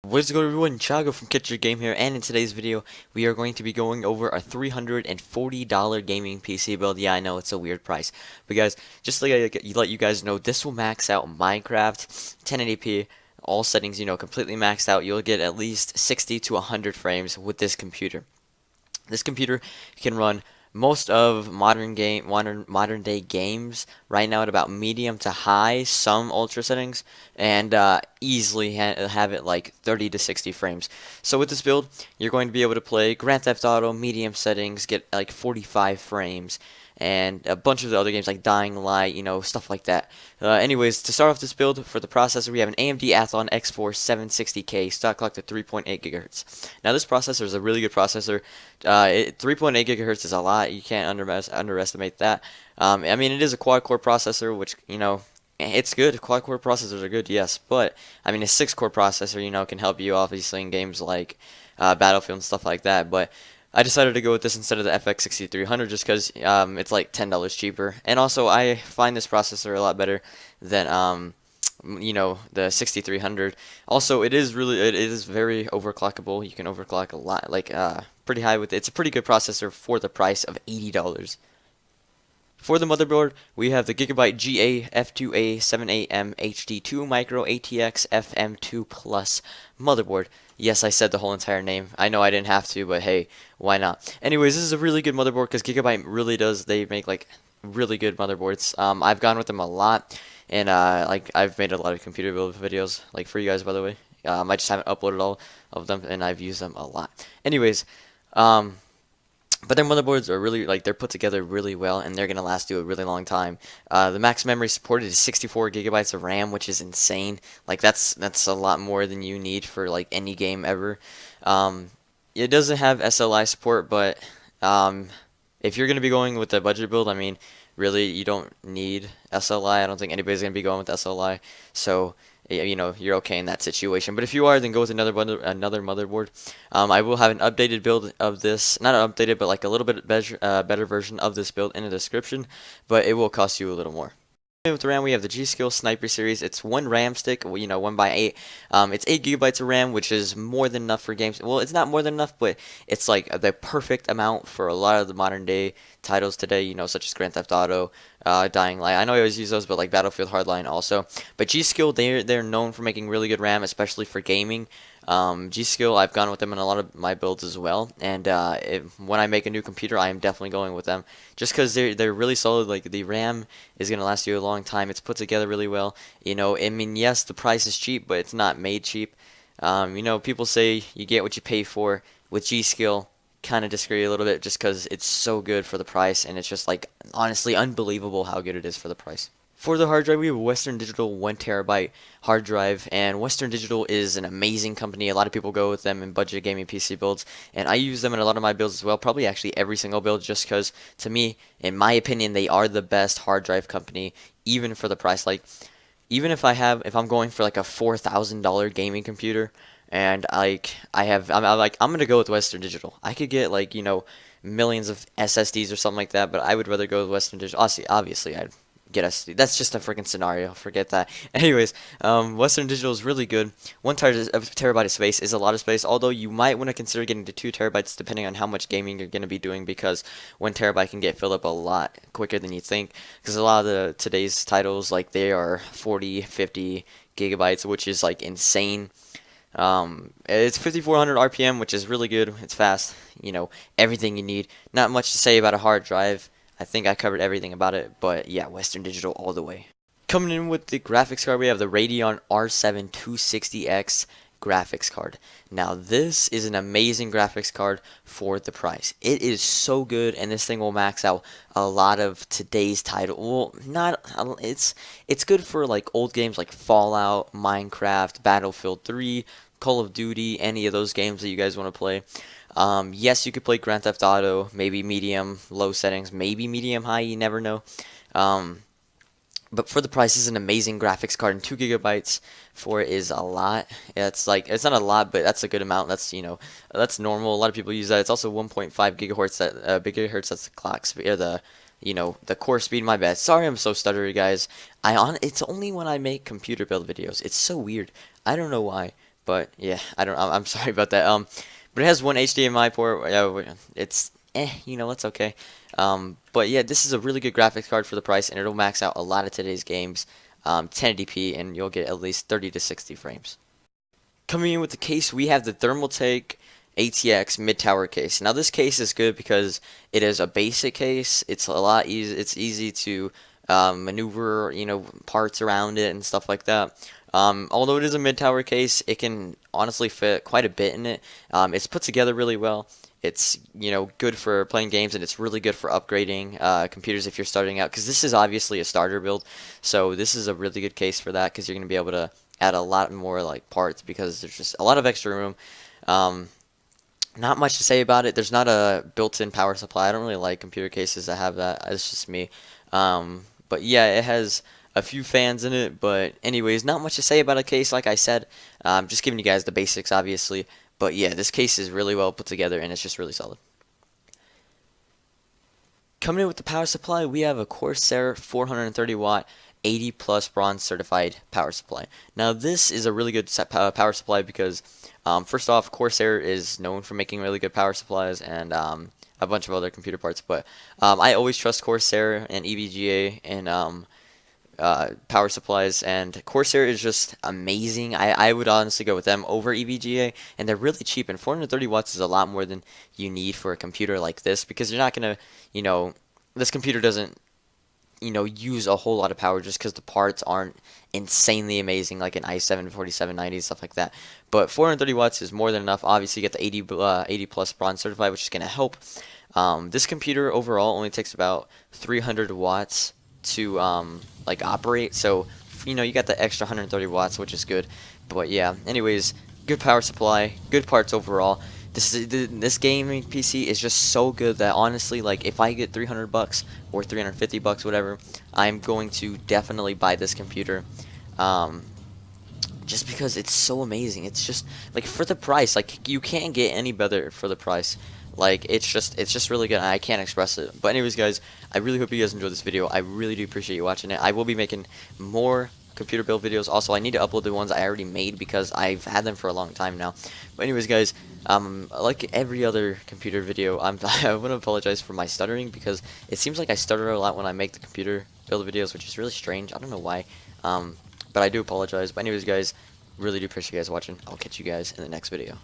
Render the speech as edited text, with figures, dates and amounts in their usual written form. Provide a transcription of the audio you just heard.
What's going on, everyone? Chago from CatchYourGame here, and in today's video, we are going to be going over a $340 gaming PC build. Yeah, I know it's a weird price, but guys, just to let you guys know, this will max out Minecraft, 1080p, all settings, completely maxed out. You'll get at least 60 to 100 frames with this computer. This computer can run most of modern day games right now at about medium to high, some ultra settings, and easily have it like 30 to 60 frames. So with this build, you're going to be able to play Grand Theft Auto medium settings, get like 45 frames, and a bunch of the other games like Dying Light, stuff like that. Anyways, to start off this build, for the processor, we have an AMD Athlon X4 760K, stock clock to 3.8 gigahertz. Now, this processor is a really good processor. 3.8 gigahertz is a lot. You can't underestimate that. I mean, it is a quad-core processor, which, it's good. Quad-core processors are good, yes. But, I mean, a 6-core processor, can help you, obviously, in games like Battlefield and stuff like that. But I decided to go with this instead of the FX 6300 just because it's like $10 cheaper. And also, I find this processor a lot better than the 6300. Also, it is very overclockable. You can overclock a lot, like pretty high with it. It's a pretty good processor for the price of $80. For the motherboard, we have the Gigabyte GA-F2A78M HD2 Micro ATX FM2 Plus motherboard. Yes, I said the whole entire name. I know I didn't have to, but hey, why not? Anyways, this is a really good motherboard because Gigabyte really does. They make like really good motherboards. I've gone with them a lot, and like I've made a lot of computer build videos, like for you guys, by the way. I just haven't uploaded all of them, and I've used them a lot. Anyways, but their motherboards are really, like, they're put together really well, and they're going to last you a really long time. The max memory supported is 64 gigabytes of RAM, which is insane. Like, that's a lot more than you need for, like, any game ever. It doesn't have SLI support, but if you're going to be going with a budget build, I mean, really, you don't need SLI. I don't think anybody's going to be going with SLI. So, you're okay in that situation. But if you are, then go with another motherboard. I will have an updated build of this, not updated, but like a little bit better version of this build in the description, but it will cost you a little more. With the RAM, we have the G-Skill Sniper series. It's one RAM stick, 1x8. It's 8 gigabytes of RAM, which is more than enough for games. Well, it's not more than enough, but it's like the perfect amount for a lot of the modern day titles today, such as Grand Theft Auto, Dying Light. I know I always use those, but like Battlefield Hardline also. But G-Skill, they're known for making really good RAM, especially for gaming. G-Skill, I've gone with them in a lot of my builds as well, and when I make a new computer, I am definitely going with them, just because they're really solid. Like, the RAM is going to last you a long time. It's put together really well. I mean, yes, the price is cheap, but it's not made cheap. People say you get what you pay for. With G-Skill, kind of disagree a little bit, just because it's so good for the price, and it's just, like, honestly unbelievable how good it is for the price. For the hard drive, we have a Western Digital 1 terabyte hard drive, and Western Digital is an amazing company. A lot of people go with them in budget gaming PC builds, and I use them in a lot of my builds as well, probably actually every single build, just because, to me, in my opinion, they are the best hard drive company, even for the price. Like, even if I'm going for like a $4,000 gaming computer, and like I'm gonna go with Western Digital. I could get, like, millions of SSDs or something like that, but I would rather go with Western Digital. Obviously, I'd get SSD. That's just a freaking scenario. Forget that. Anyways, Western Digital is really good. 1 terabyte of space is a lot of space, although you might want to consider getting to 2 terabytes depending on how much gaming you're going to be doing, because 1 terabyte can get filled up a lot quicker than you think, because a lot of today's titles, like, they are 40, 50 gigabytes, which is like insane. It's 5400 RPM, which is really good. It's fast. Everything you need. Not much to say about a hard drive. I think I covered everything about it, but yeah, Western Digital all the way. Coming in with the graphics card, we have the Radeon R7 260X graphics card. Now, this is an amazing graphics card for the price. It is so good, and this thing will max out a lot of today's title. Well, not it's good for like old games like Fallout, Minecraft, Battlefield 3, Call of Duty, any of those games that you guys want to play. Yes, you could play Grand Theft Auto, maybe medium, low settings, maybe medium, high, you never know. But for the price, this is an amazing graphics card, and 2 gigabytes for it is a lot. It's not a lot, but that's a good amount. That's normal. A lot of people use that. It's also 1.5 gigahertz. That's the clock speed, or the core speed. My bad. Sorry, I'm so stuttery, guys. It's only when I make computer build videos. It's so weird. I don't know why. But yeah, I'm sorry about that. But it has one HDMI port. Yeah, it's it's okay. But yeah, this is a really good graphics card for the price, and it'll max out a lot of today's games, 1080p, and you'll get at least 30 to 60 frames. Coming in with the case, we have the Thermaltake ATX mid-tower case. Now this case is good because it is a basic case. It's a lot easy. It's easy to maneuver, parts around it and stuff like that. Although it is a mid-tower case, it can honestly fit quite a bit in it. It's put together really well. It's good for playing games, and it's really good for upgrading computers if you're starting out. Because this is obviously a starter build, so this is a really good case for that. Because you're going to be able to add a lot more like parts because there's just a lot of extra room. Not much to say about it. There's not a built-in power supply. I don't really like computer cases that have that. It's just me. But yeah, it has a few fans in it. But anyways, not much to say about a case. Like I said, just giving you guys the basics, obviously. But yeah, this case is really well put together, and it's just really solid. Coming in with the power supply, we have a Corsair 430 watt 80 plus bronze certified power supply. Now this is a really good power supply because first off, Corsair is known for making really good power supplies and a bunch of other computer parts, but I always trust Corsair and EVGA and power supplies, and Corsair is just amazing. I would honestly go with them over EVGA, and they're really cheap, and 430 watts is a lot more than you need for a computer like this because you're not gonna, this computer doesn't use a whole lot of power just because the parts aren't insanely amazing like an i7 4790 stuff like that. But 430 watts is more than enough. Obviously, you get the 80 plus bronze certified, which is going to help. This computer overall only takes about 300 watts to like operate, so you got the extra 130 watts, which is good. But yeah, anyways, good power supply, good parts overall. This gaming PC is just so good that honestly, like if I get 300 bucks or 350 bucks, whatever, I'm going to definitely buy this computer. Just because it's so amazing. It's just like for the price, like you can't get any better for the price. Like it's just really good. I can't express it. But anyways, guys, I really hope you guys enjoyed this video. I really do appreciate you watching it. I will be making more computer build videos. Also, I need to upload the ones I already made because I've had them for a long time now. But anyways, guys, like every other computer video, I want to apologize for my stuttering because it seems like I stutter a lot when I make the computer build videos, which is really strange. I don't know why, but I do apologize. But anyways, guys, really do appreciate you guys watching. I'll catch you guys in the next video.